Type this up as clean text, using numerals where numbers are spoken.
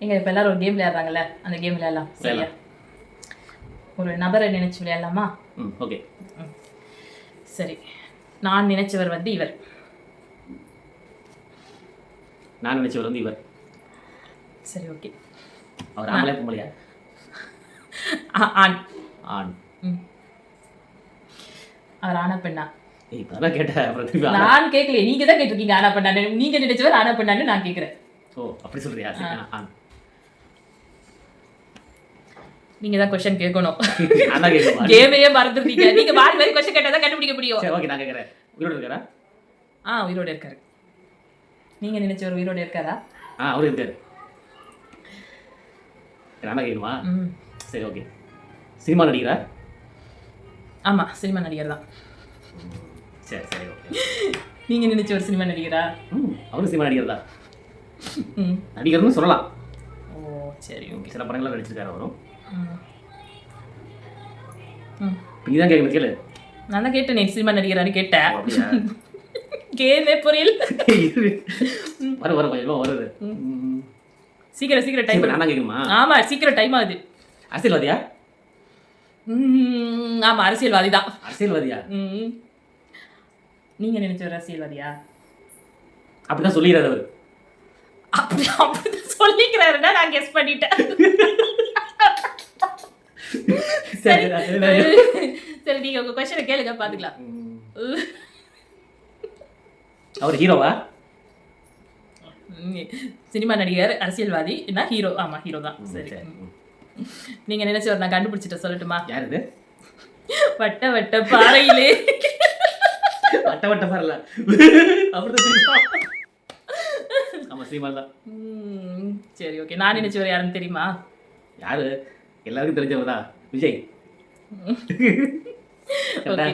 எங்க இப்போ எல்லாரும் ஒரு கேம் விளையாடுறாங்கல்ல, அந்த கேம் விளையாடலாம். சரியா? ஒரு நபரை நினைச்சு விளையாடலாமா? ஓகே. சரி, நான் நினைச்சவர் வந்து இவர். நான் நினைச்சவர் வந்து இவர். சரி, ஓகே. அவர் ஆம்பளை பொம்பளையா? ஆண். ஆண். அவர் ஆனா பெண்ணா? இப்பதான் கேட்டேன். நான் கேட்கல, நீங்க தான் கேட்டிருக்கீங்க ஆனா பெண்ணான்னு. நீங்க நினைச்சவர் ஆனா பெண்ணான்னு நான் கேட்கிறேன். ஓ, அப்படி சொல்றியா? ஆண். நீங்க தான் क्वेश्चन கேட்கணும். நான் கேட்கணும். கேமையே மறந்துட்டீங்க. நீங்க மாறி மாறி क्वेश्चन கேட்டா தான் கண்டுபிடிக்க முடியும். சரி, ஓகே, நான் கேக்குறேன். உயிரோட இருக்காரா? உயிரோட இருக்காரு. நீங்க நினைச்சவர் உயிரோட இருக்காரா? அவரு இருக்காரு. நான் கேட்கணுமா? சரி, ஓகே. சினிமா நடிகரா? ஆமா, சினிமா நடிகர் தான். சரி சரி, ஓகே. நீங்க நினைச்ச ஒரு சினிமா நடிகரா? அவரும் சினிமா நடிகர் தான். நடிகர்னு சொல்லலாம். ஓ, சரி, ஓகே. சில படங்கள்லாம் நடிச்சிருக்காரு அவரும். நீ தான் கேட்கணும், கேளு. நான் தான் கேட்டேன், சினிமா நடிகரான்னு கேட்டேன். கேமே புரியல. வர கொஞ்சம் வருது. சீக்கிரம் டைம். நான் கேட்கணுமா? ஆமா, சீக்கிரம் டைம் ஆகுது. அரசியல்வாதியா? ஆமா, அரசியல்வாதி தான். அரசியல்வாதியா? நீங்க நினைச்ச ஒரு அரசியல்வாதியா? அப்படிதான் சொல்லிடுறாரு அவர். அப்படி சொல்லிக்கிறாருன்னா நான் கெஸ் பண்ணிட்டேன். சரி சரி, நீங்க உங்க क्वेश्चन கேளுங்க, பாத்துக்கலாம். அவர் ஹீரோவா? சினிமா நடிகர், அரசியல்வாதி, என்ன ஹீரோ? ஆமா, ஹீரோ தான். சரி, நீங்க நினைச்சவர் நான் கண்டுபிடிச்சிட்ட, சொல்லட்டுமா? யார் இது? வட்ட வட்ட பாறையிலே. வட்ட வட்ட பாறைல அப்படிதான். ஆமா, சீமான் தான். சரி, ஓகே. நான் நினைச்சவர் யாருன்னு தெரியுமா? யாரு? எல்லாருக்கும் தெரிஞ்சவர் தான், விஜய். ஓகே.